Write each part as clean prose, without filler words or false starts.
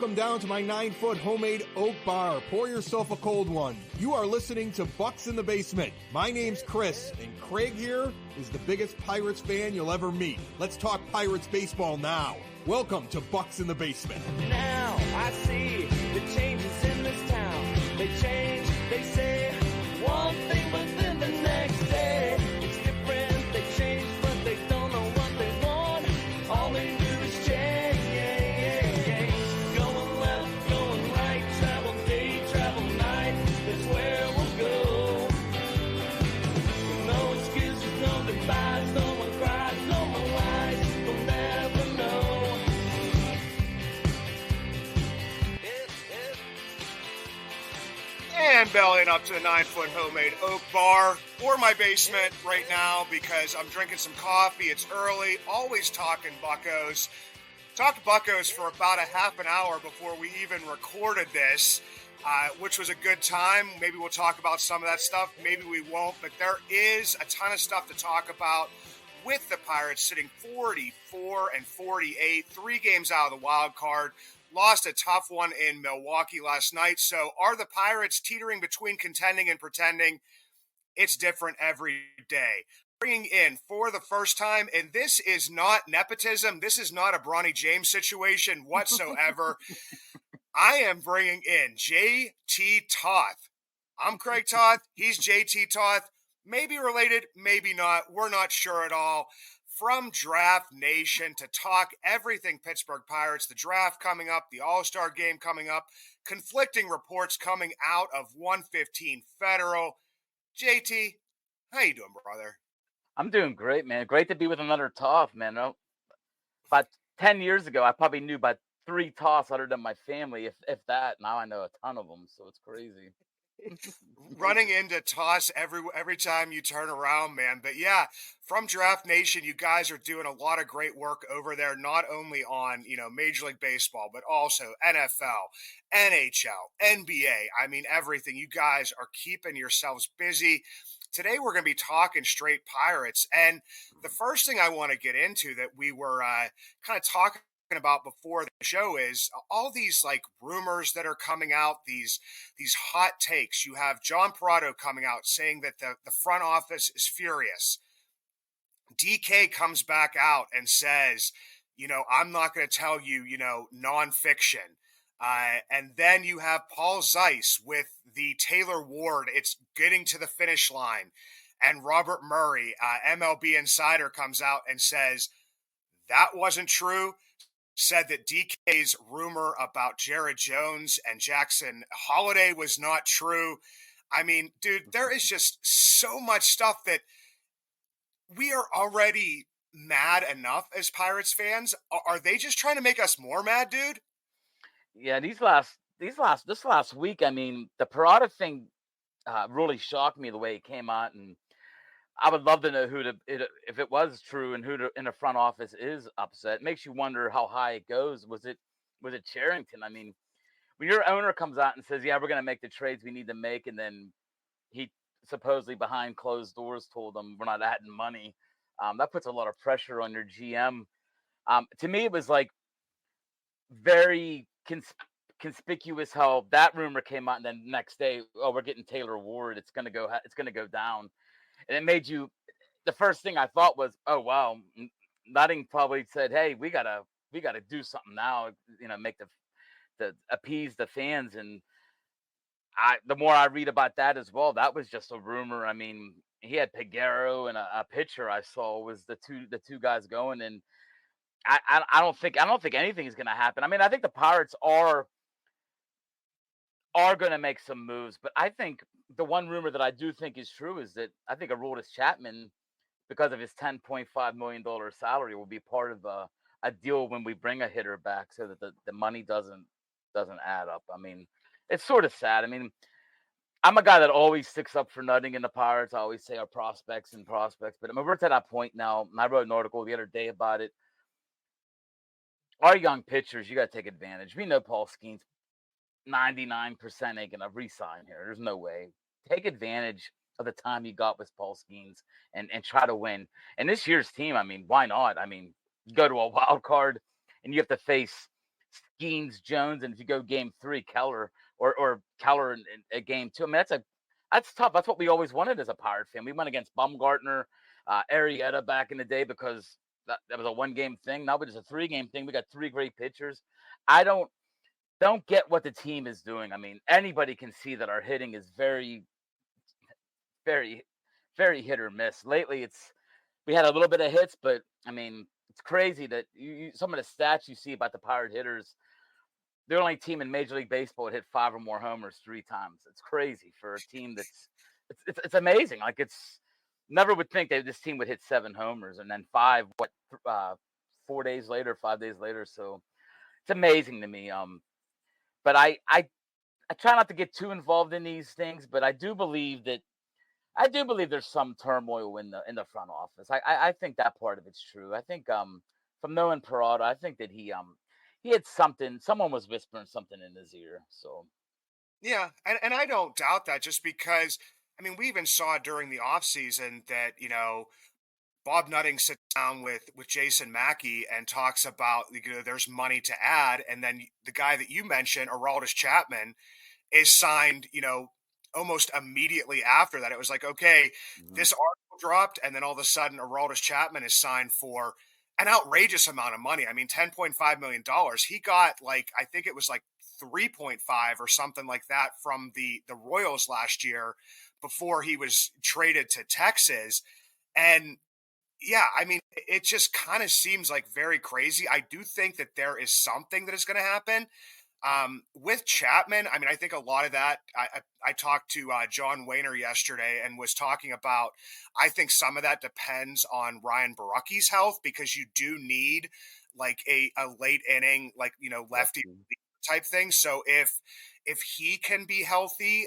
Welcome down to my 9-foot homemade oak bar. Pour yourself a cold one. You are listening to Bucs in the Basement. My name's Chris, and Craig here is the biggest Pirates fan you'll ever meet. Let's talk Pirates baseball now. Welcome to Bucs in the Basement. Now I see the changes in this town. They change, they say one thing, but then the next day it's different. They change, but they don't know what they want. All they do is change. Going left, going right, travel day, travel night. That's where we'll go. No excuses, no goodbyes, no one cries, no more lies. We'll never know. And bellying up to the 9-foot homemade oak bar or my basement right now because I'm drinking some coffee. It's early. Always talking Buccos. Talked Buccos for about a half an hour before we even recorded this, which was a good time. Maybe we'll talk about some of that stuff. Maybe we won't. But there is a ton of stuff to talk about with the Pirates sitting 44-48, 3 games out of the wild card. Lost a tough one in Milwaukee last night. So are the Pirates teetering between contending and pretending? It's different every day. Bringing in for the first time, and this is not nepotism. This is not a Bronny James situation whatsoever. I am bringing in JT Toth. I'm Craig Toth. He's JT Toth. Maybe related, maybe not. We're not sure at all. From Draft Nation to talk everything Pittsburgh Pirates, the draft coming up, the All-Star game coming up, conflicting reports coming out of 115 Federal. JT, how you doing, brother? I'm doing great, man. Great to be with another Toth, man. About 10 years ago, I probably knew about 3 Toths other than my family, if that. Now I know a ton of them, so it's crazy. Running into Toss every time you turn around, man. But yeah, from Draft Nation, you guys are doing a lot of great work over there, not only on, Major League Baseball, but also NFL, NHL, NBA. I mean, everything. You guys are keeping yourselves busy. Today, we're going to be talking straight Pirates. And the first thing I want to get into that we were kind of talking about before the show is all these rumors that are coming out, these hot takes. You have John Parado coming out saying that the front office is furious. DK comes back out and says, I'm not going to tell you, nonfiction. And then you have Paul Zeiss with the Taylor Ward. It's getting to the finish line. And Robert Murray, MLB Insider, comes out and says that wasn't true. Said that DK's rumor about Jared Jones and Jackson Holiday was not true. I mean, dude, there is just so much stuff that we are already mad enough as Pirates fans. Are they just trying to make us more mad, dude? Yeah, this last week, I mean, the Parada thing really shocked me the way it came out, and I would love to know if it was true and who in the front office is upset. It makes you wonder how high it goes. Was it Charrington? I mean, when your owner comes out and says, "Yeah, we're going to make the trades we need to make," and then he supposedly behind closed doors told them we're not adding money, that puts a lot of pressure on your GM. To me, it was very conspicuous how that rumor came out, and then the next day, oh, we're getting Taylor Ward. It's going to go down. And it made you, the first thing I thought was, oh, wow, Nutting probably said, hey, we gotta do something now, make the appease the fans. And the more I read about that as well, that was just a rumor. I mean, he had Peguero and a pitcher I saw was the two guys going, and I don't think anything is gonna happen. I mean, I think the Pirates are going to make some moves, but I think the one rumor that I do think is true is that I think Aroldis Chapman, because of his $10.5 million salary, will be part of a deal when we bring a hitter back, so that the money doesn't add up. I mean, it's sort of sad. I mean, I'm a guy that always sticks up for Nutting in the Pirates. I always say our prospects, but I mean, we're to that point now. And I wrote an article the other day about it. Our young pitchers, you got to take advantage. We know Paul Skeens 99% ain't gonna re-sign here. There's no way. Take advantage of the time you got with Paul Skeens and try to win. And this year's team, I mean, why not? I mean, go to a wild card and you have to face Skeens, Jones, and if you go game 3, Keller or Keller in game 2. I mean, that's tough. That's what we always wanted as a Pirate fan. We went against Bumgartner, Arrieta back in the day because that was a 1-game thing. Now it's a 3-game thing. We got 3 great pitchers. I don't get what the team is doing. I mean, anybody can see that our hitting is very, very, very hit or miss. Lately, we had a little bit of hits, but I mean, it's crazy that some of the stats you see about the Pirate hitters. They're the only team in Major League Baseball that hit 5 or more homers 3 times. It's crazy for a team it's amazing. Like never would think that this team would hit 7 homers and then 5 uh 4 days later, 5 days later. So it's amazing to me. But I try not to get too involved in these things, but I do believe there's some turmoil in the front office. I think that part of it's true. I think from knowing Parada, I think that he had something. Someone was whispering something in his ear. So Yeah, and I don't doubt that just because I mean we even saw during the offseason that, Bob Nutting sits down with Jason Mackey and talks about there's money to add, and then the guy that you mentioned, Aroldis Chapman, is signed, almost immediately after that. It was like, okay, mhm. this article dropped, and then all of a sudden, Aroldis Chapman is signed for an outrageous amount of money. I mean, $10.5 million. He got I think it was like 3.5 or something like that from the Royals last year before he was traded to Texas. And yeah, I mean, it just kind of seems like very crazy. I do think that there is something that is going to happen. With Chapman, I mean, I think a lot of that. I talked to John Wayner yesterday and was talking about. I think some of that depends on Ryan Barucki's health because you do need like a late inning, lefty Lefty. type thing. So if he can be healthy,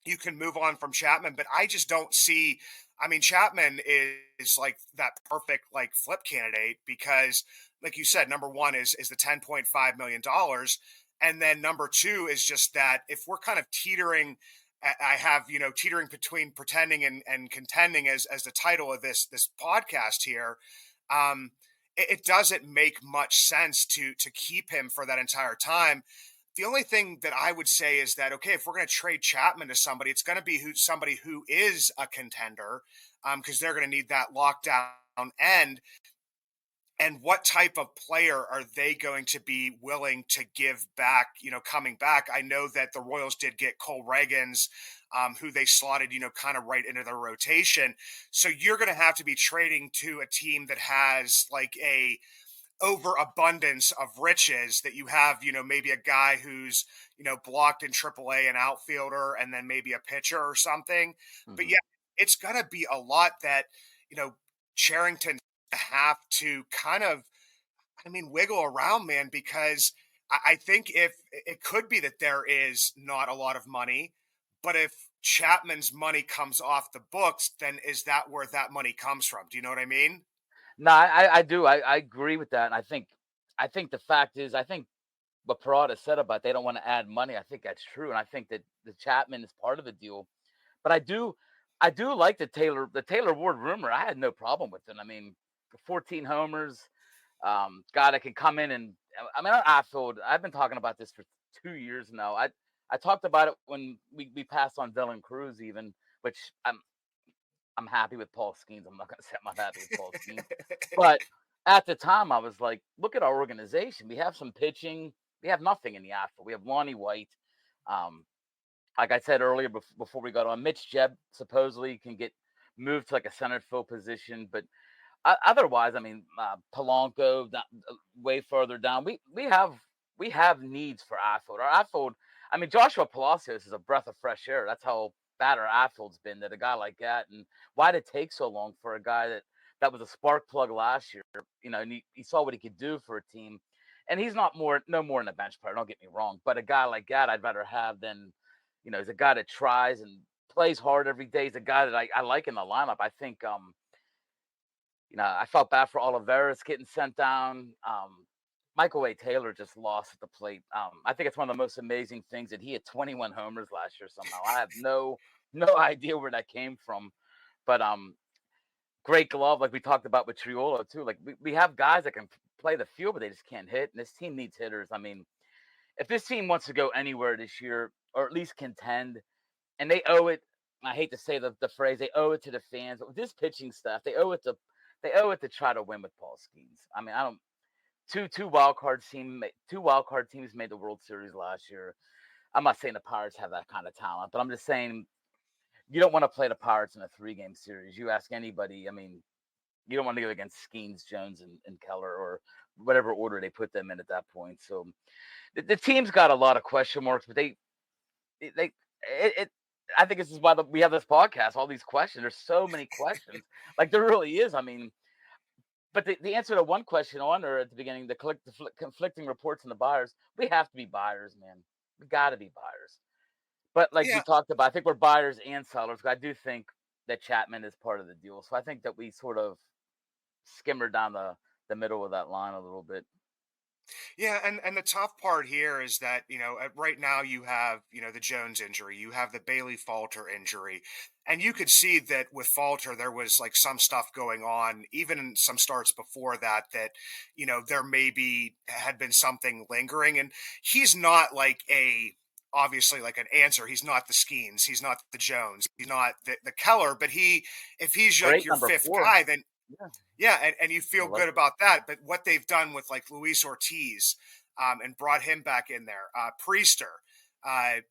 you can move on from Chapman. But I just don't see. I mean, Chapman is like that perfect like flip candidate because, like you said, number one is the $10.5 million, and then number two is just that if we're kind of teetering. I have teetering between pretending and contending as the title of this podcast here. Um, it doesn't make much sense to keep him for that entire time. The only thing that I would say is that okay, if we're going to trade Chapman to somebody, it's going to be somebody who is a contender, because they're going to need that lockdown end. And what type of player are they going to be willing to give back? Coming back, I know that the Royals did get Cole Reagans, who they slotted, kind of right into their rotation. So you're going to have to be trading to a team that has like a overabundance of riches that you have, maybe a guy who's, blocked in AAA, an outfielder, and then maybe a pitcher or something. But yeah, Hmm. it's going to be a lot that, you know, Charrington have to kind of, I mean, wiggle around, man, because I think if it could be that there is not a lot of money, but if Chapman's money comes off the books, then is that where that money comes from? Do you know what I mean? No, I do. I agree with that. And I think the fact is, I think what Parada said about they don't want to add money. I think that's true, and I think that the Chapman is part of the deal. But I do like the Taylor Ward rumor. I had no problem with it. I mean, 14 homers, guy that can come in and I mean, I've been talking about this for 2 years now. I talked about it when we passed on Dylan Cruz, even, which I'm happy with Paul Skeens. I'm not gonna say I'm not happy with Paul Skeens, but at the time I was like, look at our organization. We have some pitching. We have nothing in the outfield. We have Lonnie White. Um, like I said earlier, before we got on, Mitch Jebb supposedly can get moved to like a center field position, but otherwise, I mean, Polanco way further down. We have needs for outfield. Our outfield, I mean, Joshua Palacios is a breath of fresh air. That's how bad our outfield's been. That a guy like that, and why did it take so long for a guy that was a spark plug last year? And he saw what he could do for a team, and he's no more than a bench player. Don't get me wrong, but a guy like that, I'd rather have than, he's a guy that tries and plays hard every day. He's a guy that I like in the lineup. I think I felt bad for Oliveras getting sent down. Michael A. Taylor just lost at the plate. I think it's one of the most amazing things that he had 21 homers last year somehow. I have no idea where that came from, but great glove like we talked about with Triolo too. Like we have guys that can play the field, but they just can't hit. And this team needs hitters. I mean, if this team wants to go anywhere this year, or at least contend, and they owe it. I hate to say the phrase, they owe it to the fans. But with this pitching staff, they owe it to try to win with Paul Skeens. I mean, I don't two wild card teams made the World Series last year. I'm not saying the Pirates have that kind of talent, but I'm just saying you don't want to play the Pirates in a 3-game series. You ask anybody, I mean, you don't want to go against Skeens, Jones, and Keller, or whatever order they put them in at that point. So the team's got a lot of question marks, but I think this is why we have this podcast. All these questions. There's so many questions. Like there really is. I mean, but the answer to one question on there at the beginning, the conflicting reports from the buyers, we have to be buyers, man. We got to be buyers. But like Yeah. we talked about, I think we're buyers and sellers. I do think that Chapman is part of the deal. So I think that we sort of skimmer down the middle of that line a little bit. Yeah, and the tough part here is that, right now you have, the Jones injury, you have the Bailey Falter injury, and you could see that with Falter there was like some stuff going on, even in some starts before that, there maybe had been something lingering, and he's not like obviously like an answer. He's not the Skeens, he's not the Jones, he's not the Keller, but if he's like Great your number fifth 4. guy, then Yeah. yeah, and you feel I like good it. about that. But what they've done with like Luis Ortiz, and brought him back in there, Priester, I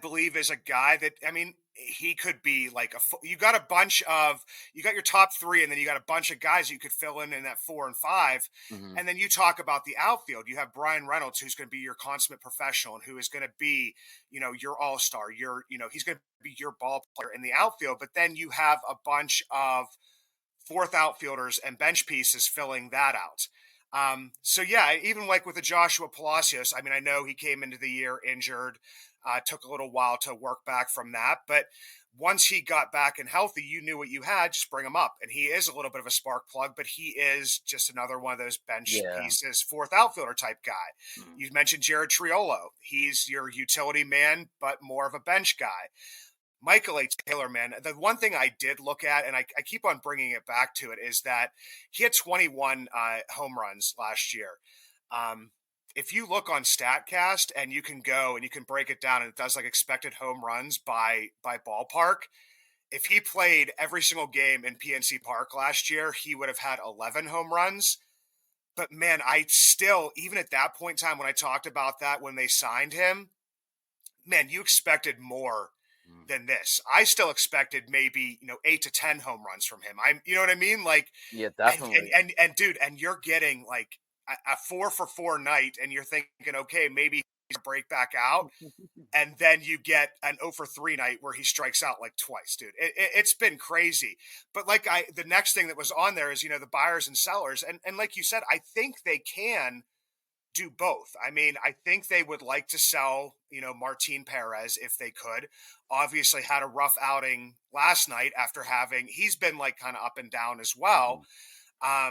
believe is a guy that, I mean, he could be like you got your top 3, and then you got a bunch of guys you could fill in that 4 and 5. Mhm. And then you talk about the outfield. You have Brian Reynolds, who's going to be your consummate professional and who is going to be, your all-star, he's going to be your ball player in the outfield. But then you have a bunch of fourth outfielders and bench pieces filling that out. So yeah, even like with the Joshua Palacios, I mean, I know he came into the year injured, took a little while to work back from that, but once he got back and healthy, you knew what you had, just bring him up. And he is a little bit of a spark plug, but he is just another one of those bench Yeah. pieces, fourth outfielder type guy. Mhm. You mentioned Jared Triolo. He's your utility man, but more of a bench guy. Michael A. Taylor, man, the one thing I did look at, and I keep on bringing it back to it, is that he had 21 home runs last year. If you look on StatCast and you can go and you can break it down, and it does like expected home runs by ballpark, if he played every single game in PNC Park last year, he would have had 11 home runs. But man, I still, even at that point in time when I talked about that when they signed him, man, you expected more than this. I still expected maybe 8 to 10 home runs from him. You know what I mean? Like, Yeah, definitely. and dude, and you're getting like a 4 for 4 night, and you're thinking, okay, maybe he's gonna break back out, and then you get an 0 for 3 night where he strikes out like twice, dude. It's been crazy. But like the next thing that was on there is the buyers and sellers, and like you said, I think they can do both. I mean, I think they would like to sell, Martin Perez if they could. Obviously had a rough outing last night after he's been like kind of up and down as well. I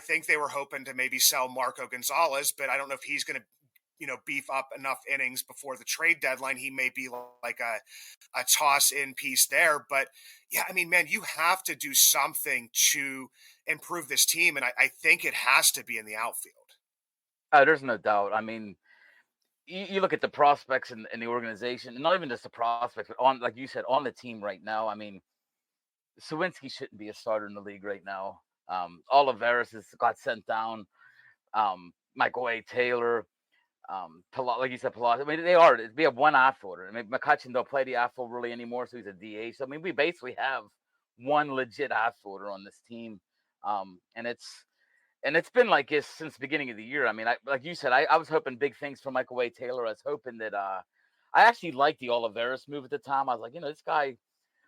think they were hoping to maybe sell Marco Gonzalez, but I don't know if he's going to, beef up enough innings before the trade deadline. He may be like a toss in piece there, but yeah, I mean, man, you have to do something to improve this team. And I think it has to be in the outfield. Oh, there's no doubt. I mean, you look at the prospects in the organization, and not even just the prospects, but on, like you said, on the team right now. I mean, Sawinski shouldn't be a starter in the league right now. Olivares has got sent down. Michael A. Taylor, like you said, Palacios. I mean, we have one outfielder. I mean, McCutcheon don't play the outfield really anymore, so he's a DH. So, I mean, we basically have one legit outfielder on this team, and it's been like this since the beginning of the year. I mean, like you said, I was hoping big things from Michael A. Taylor. I was hoping that I actually liked the Olivares move at the time. I was like, this guy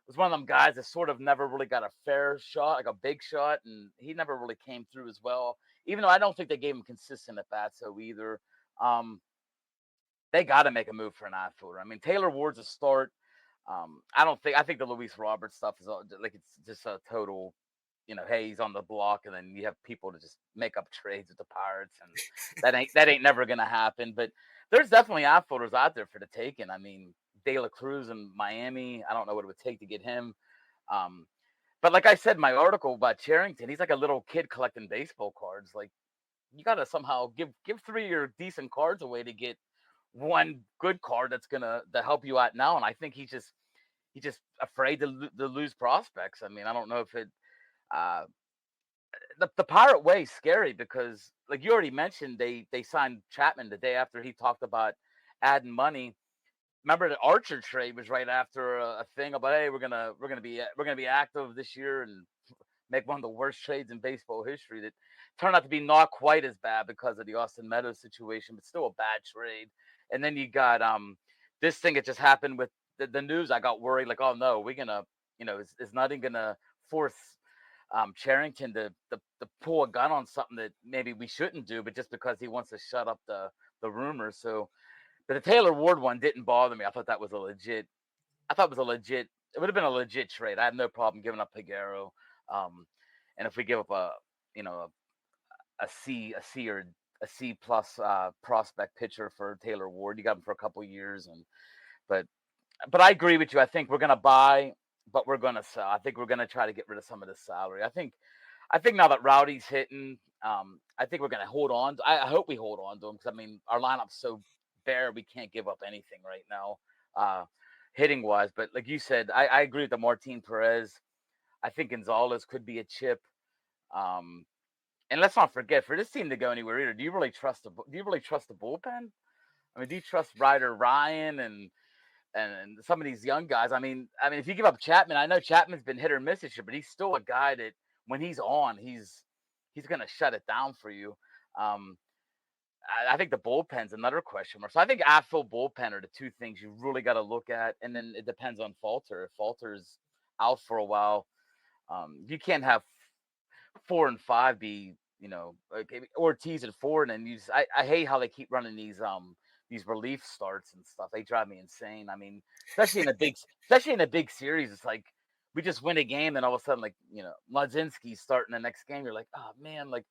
was one of them guys that sort of never really got a fair shot, like a big shot, and he never really came through as well. Even though I don't think they gave him consistent at bats, so either. They got to make a move for an outfielder. I mean, Taylor Ward's a start. I think the Luis Roberts stuff is like it's just a total. Hey, he's on the block, and then you have people to just make up trades with the Pirates, and that ain't never gonna happen. But there's definitely outfielders out there for the taking. I mean, De La Cruz in Miami. I don't know what it would take to get him. But like I said in my article about Charrington, he's like a little kid collecting baseball cards. Like you got to somehow give 3 of your decent cards away to get one good card that's gonna to help you out now. And I think he's just afraid to lose prospects. I mean, I don't know if it uh, the Pirate way is scary because, like you already mentioned, they signed Chapman the day after he talked about adding money. Remember the Archer trade was right after a thing about, hey, we're gonna be active this year and make one of the worst trades in baseball history. That turned out to be not quite as bad because of the Austin Meadows situation, but still a bad trade. And then you got this thing that just happened with the news. I got worried, like, oh no, we're gonna, is nothing gonna force Charrington to pull a gun on something that maybe we shouldn't do, but just because he wants to shut up the rumors. So, but the Taylor Ward one didn't bother me. I thought that was a legit. I thought it was a legit. It would have been a legit trade. I have no problem giving up Piguero. And if we give up a C or a C plus prospect pitcher for Taylor Ward, you got him for a couple years. But but I agree with you. I think we're gonna buy, but we're gonna sell. I think we're gonna try to get rid of some of the salary. I think now that Rowdy's hitting, I think we're gonna hold on. I hope we hold on to him because I mean our lineup's so bare we can't give up anything right now, hitting wise. But like you said, I agree with the Martin Perez. I think Gonzalez could be a chip. Um, and let's not forget, for this team to go anywhere either, do you really trust the bullpen? I mean, do you trust Ryder Ryan and some of these young guys? I mean, if you give up Chapman, I know Chapman's been hit or miss this year, but he's still a guy that when he's on, he's gonna shut it down for you. Um, I think the bullpen's another question mark. So I think outfield bullpen are the two things you really got to look at, and then it depends on Falter. If Falter's out for a while, you can't have 4 and 5 be, like Ortiz at 4, and then I hate how they keep running these relief starts and stuff. They drive me insane. I mean, especially in a big series, it's like we just win a game, and all of a sudden, like Ladzinski's starting the next game. You're like, oh man, like,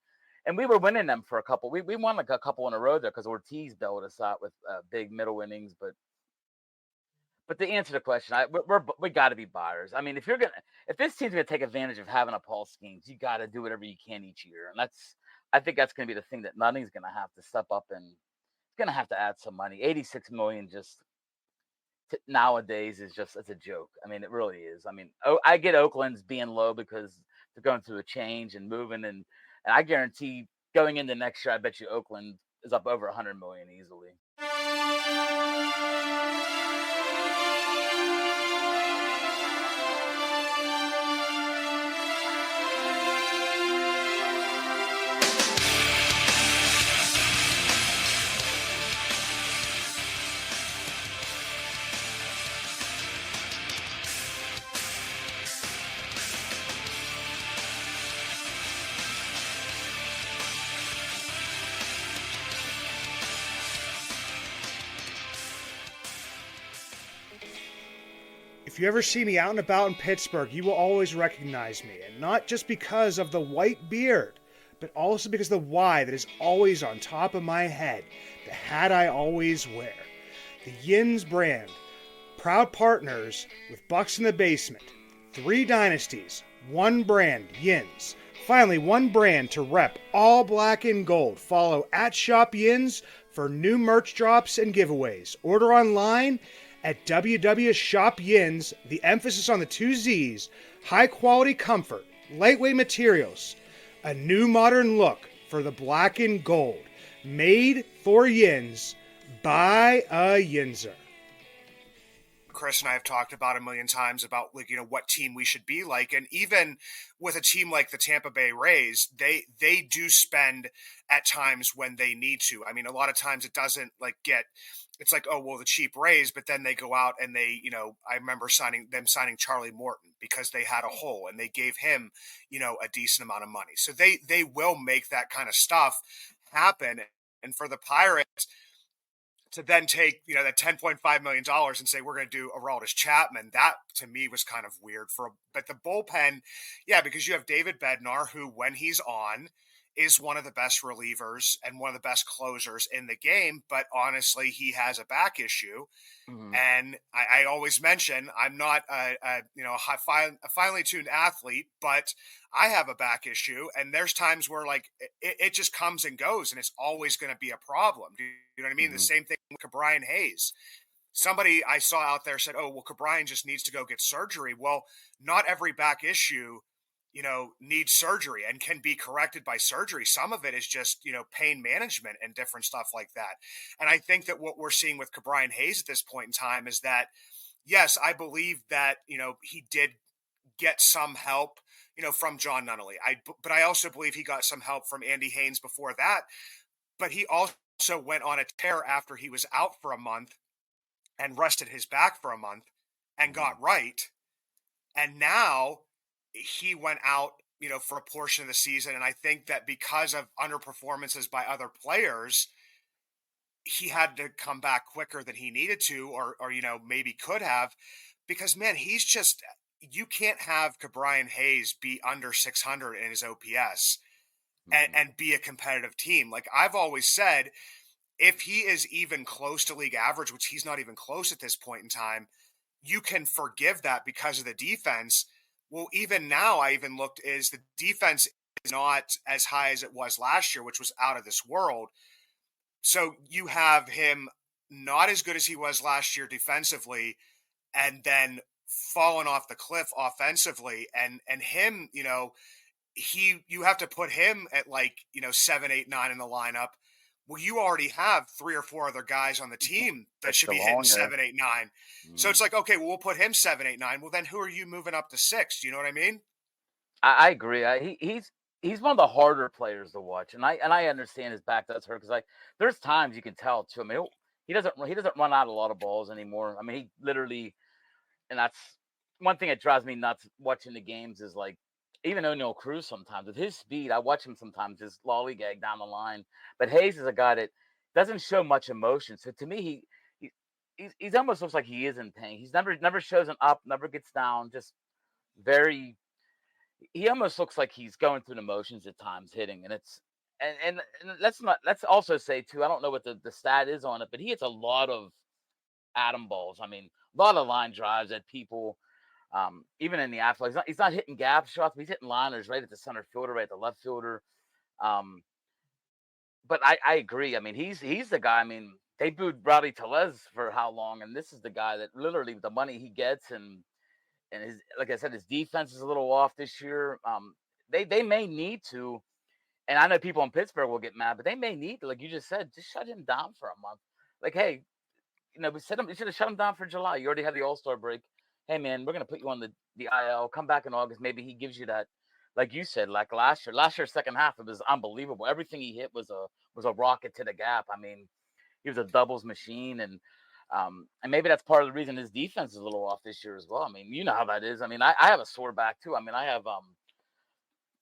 and we were winning them for a couple. We won like a couple in a row there because Ortiz bailed us out with big middle innings, but to answer the question, we got to be buyers. I mean, if this team's gonna take advantage of having a Paul Skeens, you got to do whatever you can each year, and I think that's gonna be the thing that Nunning's gonna have to step up and gonna have to add some money. 86 million just nowadays is just it's a joke. I mean, it really is. I mean, I get Oakland's being low because they're going through a change and moving, and I guarantee going into next year, I bet you Oakland is up over 100 million easily. If you ever see me out and about in Pittsburgh, you will always recognize me, and not just because of the white beard, but also because of the Y that is always on top of my head, the hat I always wear. The Yins brand, proud partners with Bucs in the Basement. 3 dynasties, 1 brand, Yins. Finally, 1 brand to rep all black and gold. Follow at Shop Yins for new merch drops and giveaways. Order online at www.shopyins, the emphasis on the 2 Z's, high quality comfort, lightweight materials, a new modern look for the black and gold, made for Yins by a Yinzer. Chris and I have talked about a million times about what team we should be like, and even with a team like the Tampa Bay Rays, they do spend at times when they need to. I mean, a lot of times it doesn't it's like, oh well, the cheap Rays, but then they go out and they I remember signing Charlie Morton because they had a hole and they gave him a decent amount of money. So they will make that kind of stuff happen, and for the Pirates to then take that $10.5 million and say we're going to do Aroldis Chapman, that to me was kind of weird. But the bullpen, yeah, because you have David Bednar, who when he's on is one of the best relievers and one of the best closers in the game, but honestly, he has a back issue. Mhm. And I always mention I'm not a a finely tuned athlete, but I have a back issue, and there's times where like it just comes and goes, and it's always going to be a problem. Do you know what I mean? The Mhm. same thing with Brian Hayes. Somebody I saw out there said, "Oh, well, Brian just needs to go get surgery." Well, not every back issue, needs surgery and can be corrected by surgery. Some of it is just, pain management and different stuff like that. And I think that what we're seeing with Brian Hayes at this point in time is that, yes, I believe that, he did get some help, from John Nunnally. But I also believe he got some help from Andy Haynes before that. But he also went on a tear after he was out for a month and rested his back for a month and Mhm. got right. And now he went out, for a portion of the season. And I think that because of underperformances by other players, he had to come back quicker than he needed to, or maybe could have, because man, he's just, you can't have Brian Hayes be under 600 in his OPS and, Mhm. and be a competitive team. Like I've always said, if he is even close to league average, which he's not even close at this point in time, you can forgive that because of the defense. Well, even now, I even looked, is the defense is not as high as it was last year, which was out of this world. So you have him not as good as he was last year defensively, and then falling off the cliff offensively. And him, you have to put him at like, 7, 8, 9 in the lineup. Well, you already have 3 or 4 other guys on the team that That's should the be hitting long 7, 8, 9. So Mhm. it's like, okay, well, we'll put him 7, 8, 9. Well, then who are you moving up to 6? Do you know what I mean? I agree. He's one of the harder players to watch, and I understand his back does hurt because like there's times you can tell too. I mean, he doesn't run out a lot of balls anymore. I mean, he literally, and that's one thing that drives me nuts watching the games is like even O'Neal Cruz sometimes with his speed, I watch him sometimes just lollygag down the line. But Hayes is a guy that doesn't show much emotion. So to me, he's almost looks like he is in pain. He's never shows an up, never gets down, just very he almost looks like he's going through the motions at times hitting, and it's and let's also say too, I don't know what the stat is on it, but he hits a lot of atom balls. I mean, a lot of line drives at people. Even in the outfield, he's not hitting gap shots, but he's hitting liners right at the center fielder, right at the left fielder. Um, but I agree. I mean, he's the guy. I mean, they booed Rowdy Tellez for how long, and this is the guy that literally the money he gets and his like I said, his defense is a little off this year. They may need to, and I know people in Pittsburgh will get mad, but they may need to, like you just said, just shut him down for a month. Like, hey, we said him, you should have shut him down for July. You already had the All Star break. Hey, man, we're gonna put you on the IL. Come back in August. Maybe he gives you that, like you said, like last year. Last year's second half, it was unbelievable. Everything he hit was a rocket to the gap. I mean, he was a doubles machine, and maybe that's part of the reason his defense is a little off this year as well. I mean, you know how that is. I mean, I have a sore back too. I mean, I have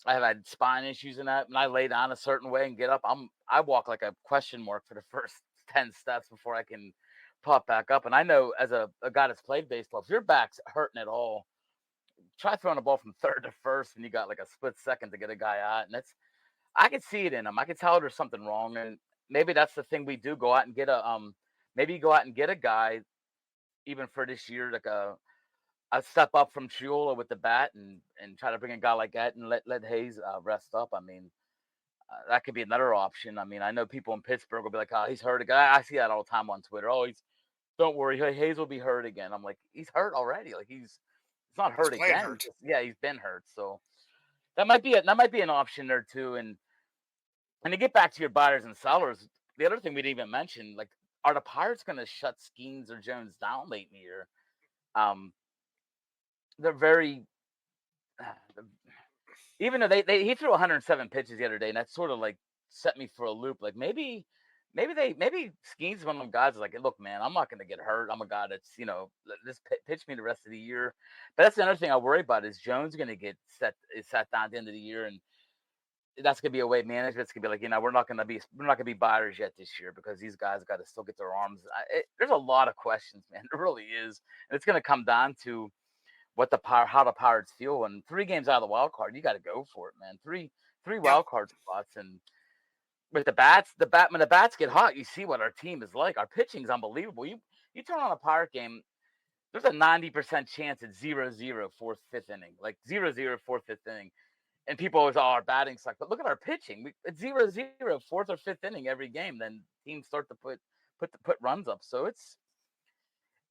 had spine issues in that, and I lay down a certain way and get up. I walk like a question mark for the first 10 steps before I can pop back up. And I know as a guy that's played baseball, if your back's hurting at all, try throwing a ball from third to first, and you got like a split second to get a guy out. And that's I could see it in him. I could tell there's something wrong, and maybe that's the thing we do. Go out and get maybe go out and get a guy even for this year, like a step up from Chiola with the bat, and try to bring a guy like that and let Hayes rest up. I mean, that could be another option. I mean, I know people in Pittsburgh will be like, "Oh, he's hurt again." I see that all the time on Twitter. Oh, he's don't worry, Hayes will be hurt again. I'm like, he's hurt already. Like he's not He's hurt playing again. hurt. Yeah, he's been hurt. So that might be an option there too. And to get back to your buyers and sellers, the other thing we didn't even mention, like, are the Pirates going to shut Skeens or Jones down late in the year? Um, they're very even though he threw 107 pitches the other day, and that sort of like set me for a loop. Like maybe Skeens is one of them guys that's like, look, man, I'm not going to get hurt. I'm a guy that's just pitch me the rest of the year. But that's the other thing I worry about is Jones going to get set down at the end of the year, and that's going to be a way management's going to be like, we're not going to be buyers yet this year because these guys got to still get their arms. There's a lot of questions, man. There really is, and it's going to come down to how the Pirates feel. And 3 games out of the wild card, you got to go for it, man. three Yep. wild card spots. And with the bats, when the bats get hot, you see what our team is like. Our pitching's unbelievable. You turn on a Pirate game, there's a 90% chance it's 0-0 fourth, fifth inning, like 0-0 fourth, fifth inning. And people always, our batting sucks. But look at our pitching. It's 0-0 fourth or fifth inning every game. Then teams start to put runs up. So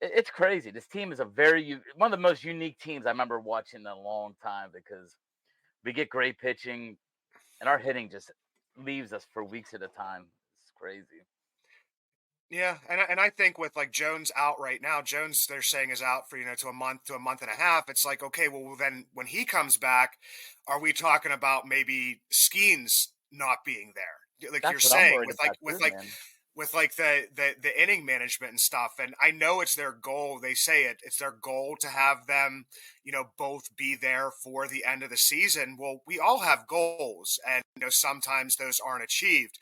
it's crazy. This team is one of the most unique teams I remember watching in a long time because we get great pitching and our hitting just leaves us for weeks at a time. It's crazy. Yeah, and I think with like Jones out right now, Jones they're saying is out for to a month and a half. It's like, okay, well then when he comes back, are we talking about maybe Skeens not being there? Like you're That's what I'm saying worried about too, man. with like the inning management and stuff. And I know it's their goal. They say it's their goal to have them, both be there for the end of the season. Well, we all have goals, and sometimes those aren't achieved.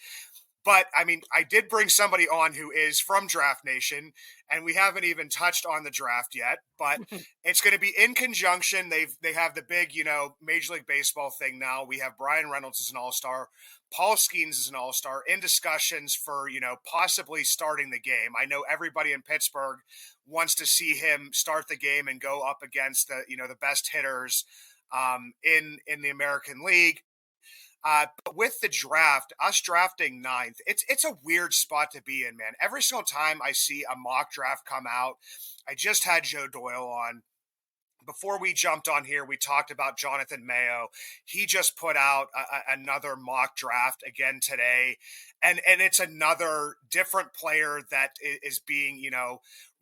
But I mean, I did bring somebody on who is from Draft Nation, and we haven't even touched on the draft yet. But it's going to be in conjunction. They have the big, Major League Baseball thing now. We have Brian Reynolds as an All-Star, Paul Skeens as an All-Star, in discussions for possibly starting the game. I know everybody in Pittsburgh wants to see him start the game and go up against the best hitters in the American League. But with the draft, us drafting ninth, it's a weird spot to be in, man. Every single time I see a mock draft come out, I just had Joe Doyle on. Before we jumped on here, we talked about Jonathan Mayo. He just put out another mock draft again today, and it's another different player that is being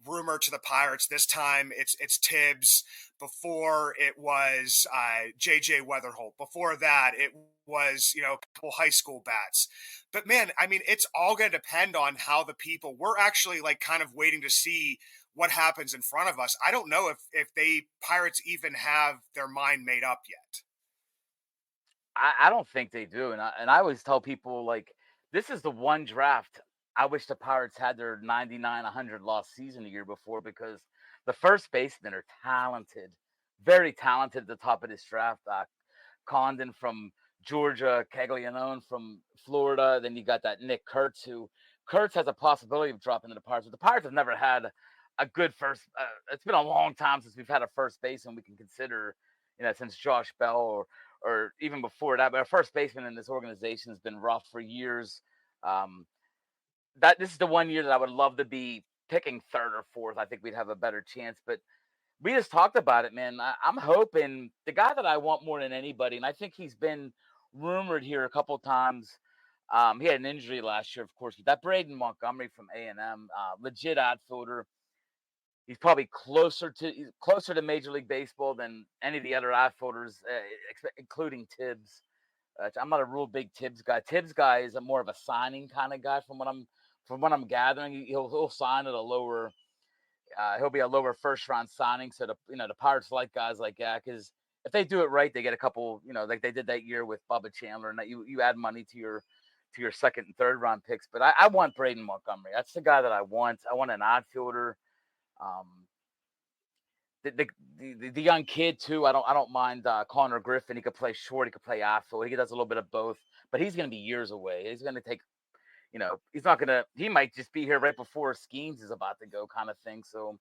rumored to the Pirates. This time it's Tibbs. Before it was JJ Weatherholt. Before that it was a couple high school bats. But man, I mean, it's all going to depend on how the people. We're actually like kind of waiting to see what happens in front of us. I don't know if they Pirates even have their mind made up yet. I don't think they do. And I always tell people, like, this is the one draft I wish the Pirates had their 99, 100 loss season the year before, because the first basemen are talented, very talented at the top of this draft. Condon from Georgia, Caglianone from Florida. Then you got that Nick Kurtz, who Kurtz has a possibility of dropping to the Pirates. But the Pirates have never had a good first. It's been a long time since we've had a first baseman we can consider, since Josh Bell or even before that. But our first baseman in this organization has been rough for years. This is the one year that I would love to be picking third or fourth. I think we'd have a better chance. But we just talked about it, man. I'm hoping the guy that I want more than anybody, and I think he's been rumored here a couple times. He had an injury last year, of course, but that Braden Montgomery from A&M, legit outfielder. He's probably closer to Major League Baseball than any of the other outfielders, including Tibbs. I'm not a real big Tibbs guy. Tibbs guy is more of a signing kind of guy, from what I'm gathering. He'll sign at a lower. He'll be a lower first round signing. So the Pirates like guys like that, because if they do it right, they get a couple. Like they did that year with Bubba Chandler, and that you add money to your second and third round picks. But I want Braden Montgomery. That's the guy that I want. I want an outfielder. The young kid too. I don't mind Connor Griffin. He could play short. He could play outfield. He does a little bit of both. But he's going to be years away. He's going to take. He's not going to. He might just be here right before Skeens is about to go, kind of thing. So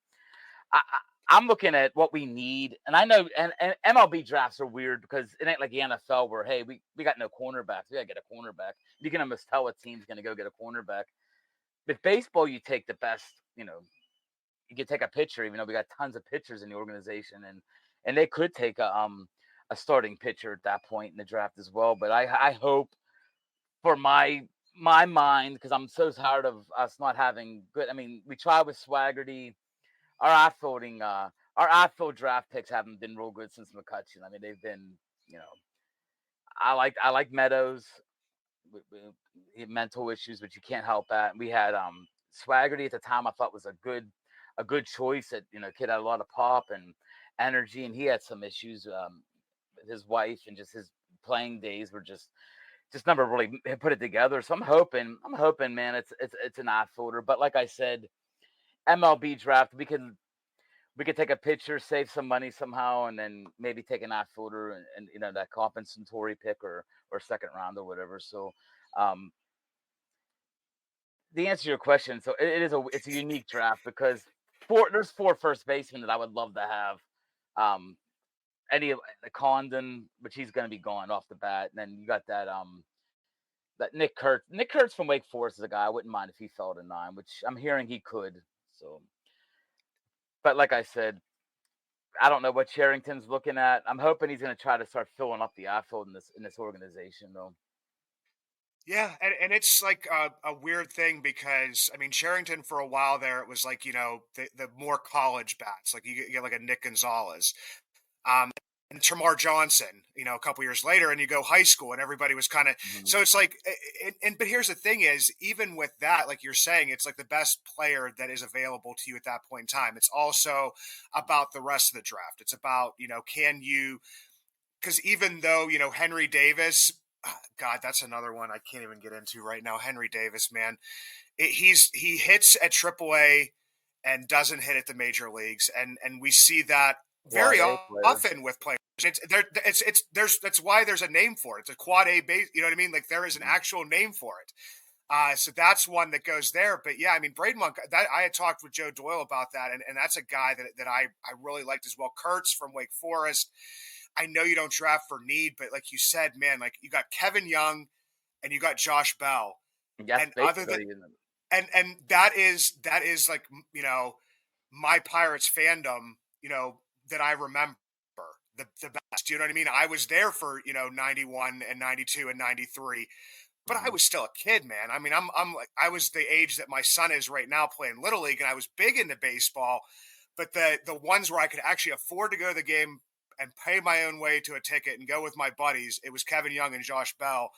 I'm looking at what we need, and I know and MLB drafts are weird because it ain't like the NFL where, hey, we got no cornerbacks. We got to get a cornerback. You can almost tell what team's going to go get a cornerback. With baseball, you take the best. You could take a pitcher, even though we got tons of pitchers in the organization, and they could take a starting pitcher at that point in the draft as well. But I hope, for my mind, because I'm so tired of us not having good. I mean, we tried with Swaggerty. Our outfield draft picks haven't been real good since McCutcheon. I mean, they've been, I like Meadows. He had mental issues, but you can't help that. We had Swaggerty at the time. I thought was a good choice. That kid had a lot of pop and energy, and he had some issues with his wife, and just his playing days were just never really put it together. So I'm hoping, man, it's an outfielder. But like I said, MLB draft, we we could take a pitcher, save some money somehow, and then maybe take an outfielder and that compensatory pick or second round or whatever. So um, the answer to your question, so it's a unique draft because there's four first basemen that I would love to have. Um, any of the Condon, which he's going to be gone off the bat, and then you got that Nick Kurtz. Nick Kurtz from Wake Forest is a guy I wouldn't mind if he fell to 9, which I'm hearing he could. So, but like I said, I don't know what Charrington's looking at. I'm hoping he's going to try to start filling up the outfield in this organization, though. Yeah, and it's like a weird thing because I mean Sherrington for a while there it was like the more college bats like you get like a Nick Gonzalez, um, and Tamar Johnson a couple years later and you go high school and everybody was kind of Mhm. so it's like but here's the thing is even with that like you're saying it's like the best player that is available to you at that point in time. It's also about the rest of the draft. It's about can you because even though Henry Davis, God, that's another one I can't even get into right now. Henry Davis, man, he hits at AAA and doesn't hit at the major leagues, and we see that Quad very A player. often with players. That's why there's a name for it. It's a quad A base. You know what I mean? Like there is an Mhm. actual name for it. So that's one that goes there. But yeah, I mean, Braden Monk, that I had talked with Joe Doyle about that, and that's a guy that I really liked as well. Kurtz from Wake Forest. I know you don't draft for need, but like you said, man, like you got Kevin Young and you got Josh Bell, That's and other than basically. and that is like my Pirates fandom, that I remember the best. You know what I mean? I was there for 91 and 92 and 93, but I Mhm. was still a kid, man. I mean, I'm like I was the age that my son is right now playing little league, and I was big into baseball. But the ones where I could actually afford to go to the game and pay my own way to a ticket and go with my buddies, it was Kevin Young and Josh Bell,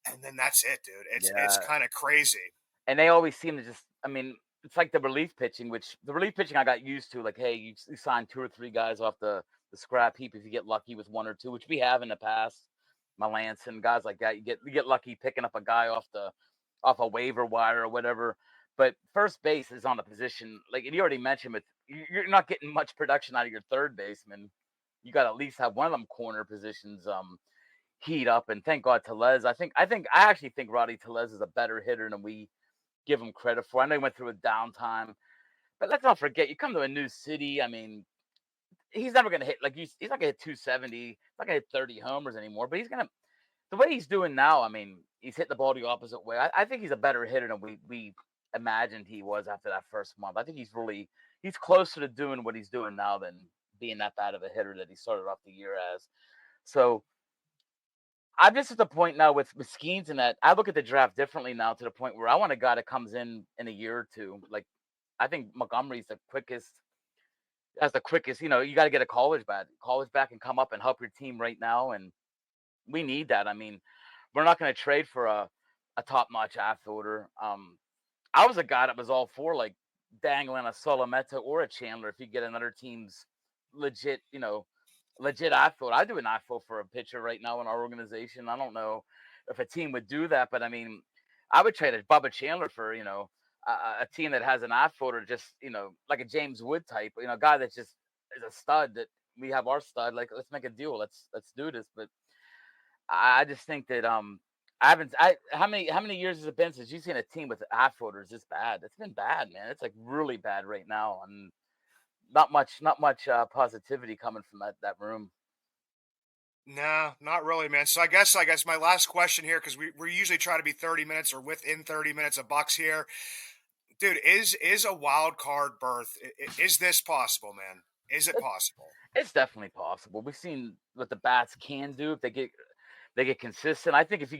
and then that's it, dude. It's Yeah, kind of crazy. and they always seem to just. I mean, it's like the relief pitching, which the relief pitching I got used to. Like, hey, you sign 2 or 3 guys off the scrap heap if you get lucky with 1 or 2, which we have in the past. Melanson, guys like that, you get lucky picking up a guy off a waiver wire or whatever. But first base is on a position like and you already mentioned with you're not getting much production out of your third baseman. You got to at least have one of them corner positions heat up. And thank God Telez. I actually think Roddy Telez is a better hitter than we give him credit for. I know he went through a downtime, but let's not forget you come to a new city. I mean, he's never gonna hit like he's not gonna hit 270, he's not gonna hit 30 homers anymore, but he's gonna the way he's doing now, I mean, he's hit the ball the opposite way. I think he's a better hitter than we imagined he was after that first month. I think he's closer to doing what he's doing now than being that bad of a hitter that he started off the year as. So I'm just at the point now with Skeens and that I look at the draft differently now to the point where I want a guy that comes in a year or two. Like I think Montgomery's the quickest. That's the quickest. You got to get a college back, and come up and help your team right now. And we need that. I mean, we're not going to trade for a top notch outfielder. I was a guy that was all for like dangling a Solometa or a Chandler if you get another team's legit, legit outfield. I do an outfield for a pitcher right now in our organization. I don't know if a team would do that, but I mean, I would trade a Bubba Chandler for a team that has an outfielder, just like a James Wood type, a guy that just is a stud. That we have our stud. Like, let's make a deal. Let's do this. But I just think that I haven't. How many years has it been since you've seen a team with outfielders this bad? It's been bad, man. It's like really bad right now, and not much positivity coming from that room. No, not really, man. So I guess my last question here, because we usually try to be 30 minutes or within 30 minutes of Bucks here. Dude, is a wild card berth, is this possible, man? Is it It, possible? it's definitely possible. We've seen what the bats can do if they get consistent. I think if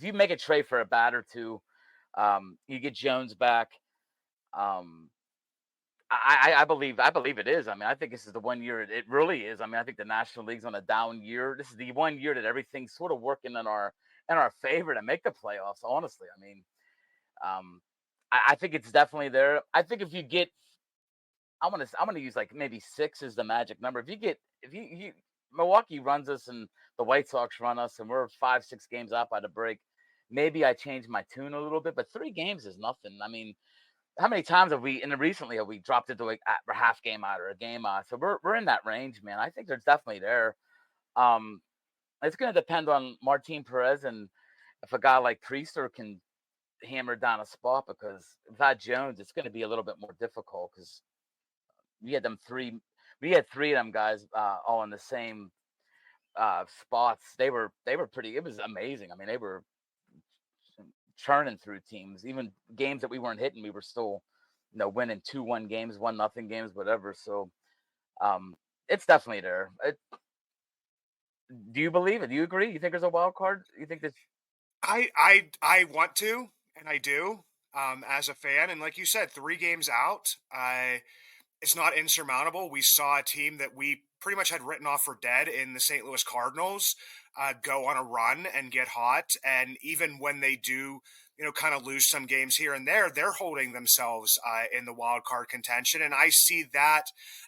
you make a trade for a bat or two, you get Jones back. Um, I believe it is. I mean, I think this is the one year it really is. I mean, I think the National League's on a down year. This is the one year that everything's sort of working in our favor to make the playoffs. Honestly, I mean, um, I think it's definitely there. I think if you get, I'm gonna use like maybe 6 is the magic number. If you Milwaukee runs us and the White Sox run us and we're 5-6 games out by the break, maybe I change my tune a little bit. But 3 games is nothing. I mean, how many times have we recently have we dropped into a half game out or a game out? So we're in that range, man. I think there's definitely there. Um, it's going to depend on Martin Perez and if a guy like Priester can hammer down a spot, because without Jones, it's going to be a little bit more difficult because we had them three. We had three of them guys all in the same spots. They were pretty. It was amazing. I mean, they were churning through teams. Even games that we weren't hitting, we were still, winning 2-1 games, 1-0 games, whatever. So, it's definitely there. Do you believe it? Do you agree? You think there's a wild card? You think that? I want to, and I do, as a fan. And like you said, 3 games out, it's not insurmountable. We saw a team that we pretty much had written off for dead in the St. Louis Cardinals go on a run and get hot. And even when they do, kind of lose some games here and there, they're holding themselves in the wild card contention. And I see that,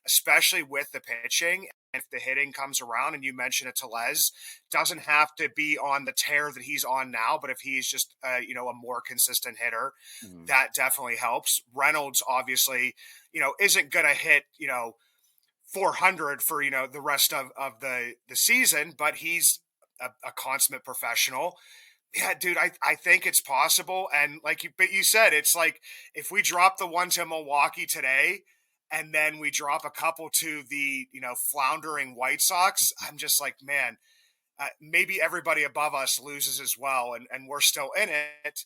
especially with the pitching. If the hitting comes around, and you mentioned it, Tellez doesn't have to be on the tear that he's on now, but if he's just a more consistent hitter, that definitely helps. Reynolds obviously, isn't gonna hit 400 for the rest of the season, but he's a consummate professional. Yeah, dude, I think it's possible. And but you said, it's like if we drop the one to Milwaukee today, and then we drop a couple to the floundering White Sox, I'm just like, man, maybe everybody above us loses as well, and we're still in it.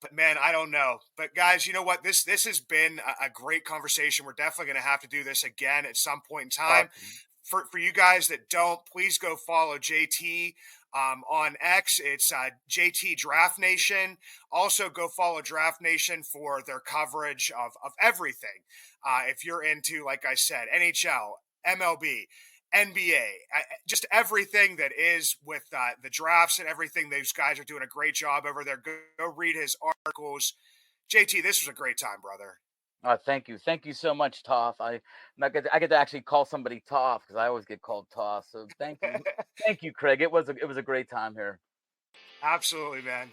But man, I don't know. But guys, you know what? This has been a great conversation. We're definitely going to have to do this again at some point in time. For you guys that don't, please go follow JT on X. It's JT Draft Nation. Also, go follow Draft Nation for their coverage of everything. If you're into, like I said, NHL, MLB, NBA, just everything that is with the drafts and everything. These guys are doing a great job over there. Go read his articles. JT, this was a great time, brother. Thank you. Thank you so much, Toth. I get to actually call somebody Toth because I always get called Toth. So thank you. Thank you, Craig. It was a great time here. Absolutely, man.